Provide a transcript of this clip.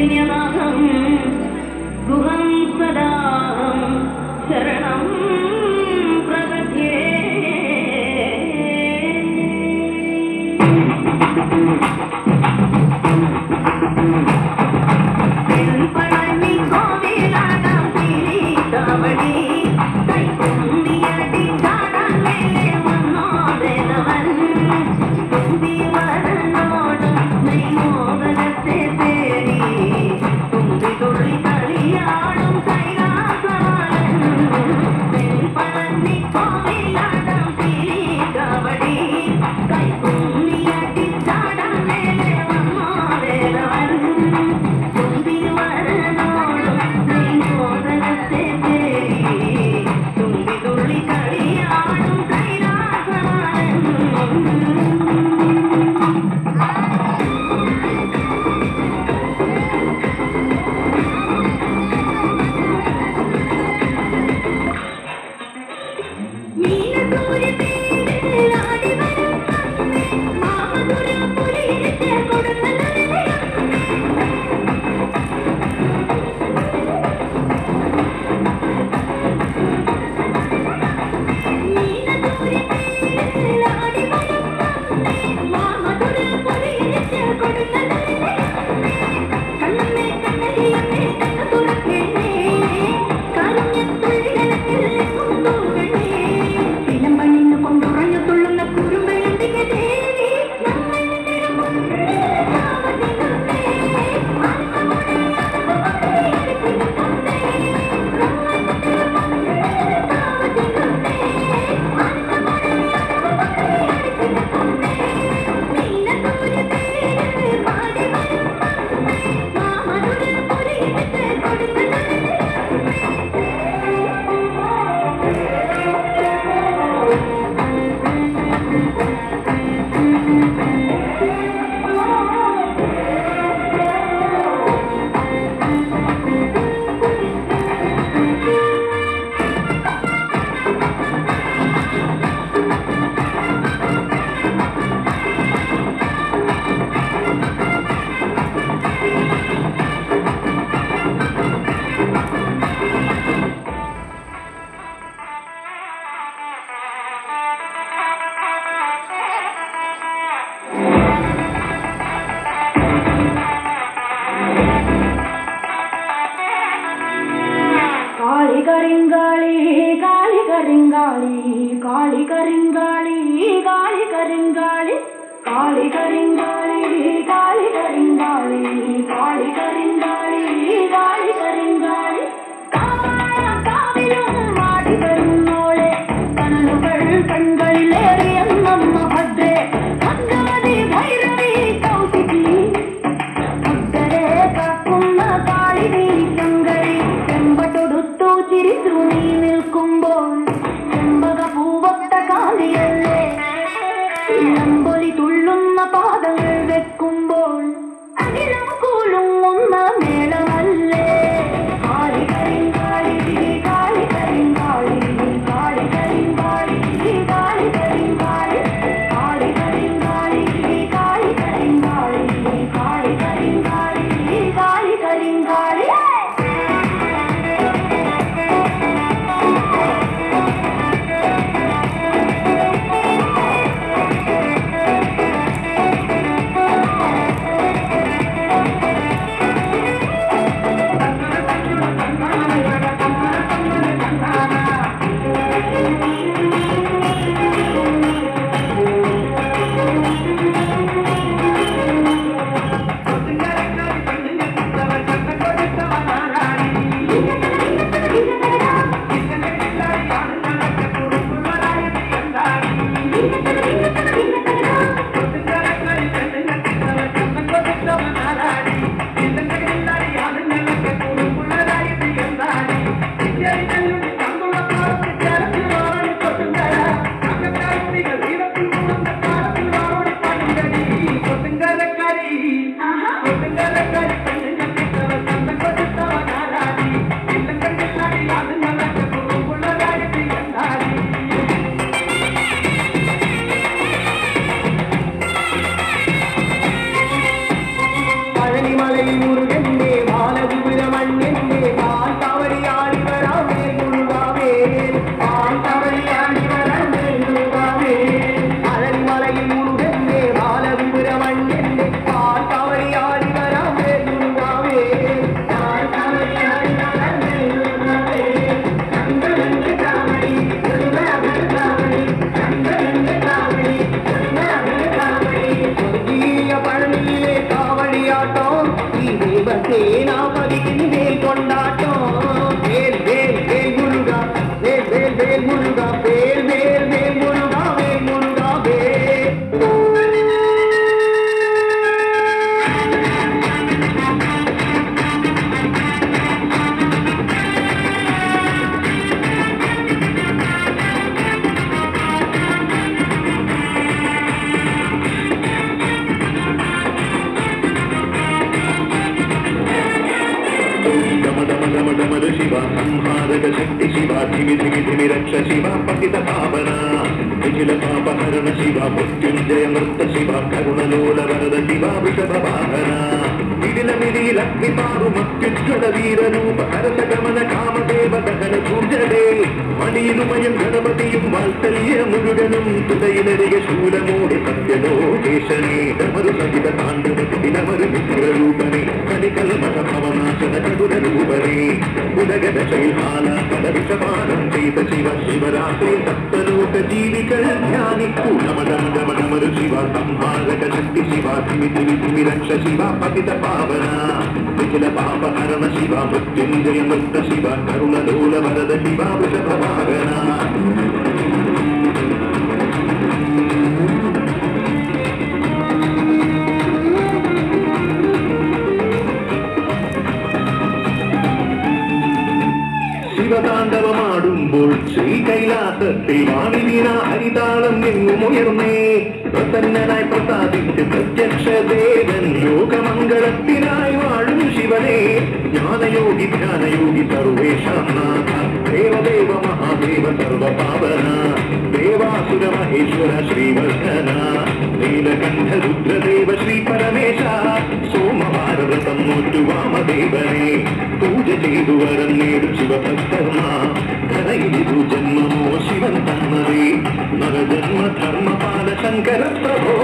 दैन्यनाथं गुहं सदाहं शरणं प्रपद्ये पळनि कोविलाडं तिरिकावडी कैकुम्मियडि चाडन मेले वन्नोदेनवन തുമ്പിവരനോടും നെയ്മോദനത്തെ തേടി തുമ്പി കളിയാടും കൈലാസവാലൻ പളനിക്കോവിലാടം തിരികവടി കൈകുമ്മിയടി ചാടൻ മേലെ വന്നോരേലവൻ തുമ്പിവരനോടും നെയ്മോദനത്തെ തേടി തുമ്പി കളിയാടും കൈലാസവാലൻ శక్తి శివ ధిమి ధిమి ధిమి రక్ష శివ పతిత పావన నిఖిల పాపహరణ శివ మృత్యుంజయ మృత శివ కరుణలోల వరద శివ వృషభ వాహన మిడిల మిడి లక్ష్మి పారు మత్యుజ్వల వీర రూప హరస గమన కామదేవ దహన సూర్జడే மணியிலுமயம் கணபதியும் வால்தல்ய முருகனும் துதையினரிய சூலமோடு சத்யலோகேசனே நமரு சகித தாண்டவதி நமரு விக்கிரரூபனே கலிகல் மதபவநாசன கதுர ரூபனே உலகத சைஹால பல விஷபானம் செய்த சிவ சிவராத்திரி சப்தலோக ஜீவிகள் ஞானிக்கு நமரு சிவ சம்ஹாரக சக்தி சிவ திமி திமி திமி ரக்ஷ சிவ பதித பாவன நிఖில பாபஹரண சிவ மృత్యుంజయ மృత சிவ கருணலோல வரத சிவ வృషభ வாகன ശിവതാണ്ഡവമാടുമ്പോൾ ശ്രീ കൈലാസത്തിൽ വാണിവീണ ഹരിതാളം എങ്ങും ഉയർന്നേ പ്രസന്നനായി പ്രസാദിച്ച് പ്രത്യക്ഷ ദേവൻ ലോകമംഗളത്തിനായി വാഴും ശിവനെ ജ്ഞാനയോഗി ധ്യാനയോഗി സർവേഷാം നാഥ ദേവദേവ മഹാദേവ സർവപാവന ദേവാസുര മഹേശ്വര ശ്രീവർദ്ധന നീലകണ്ഠ രുദ്രദേവ ശ്രീ പരമേശ സോമവാരവ്രതം നോറ്റു വാമദേവനെ പൂജ ചെയ്തു വരം നേടും ശിവഭക്തർമാ ധനയിതു ജന്മമോ ശിവൻ തന്നതേ നരജന്മ ധർമ്മപാല ശങ്കര പ്രഭോ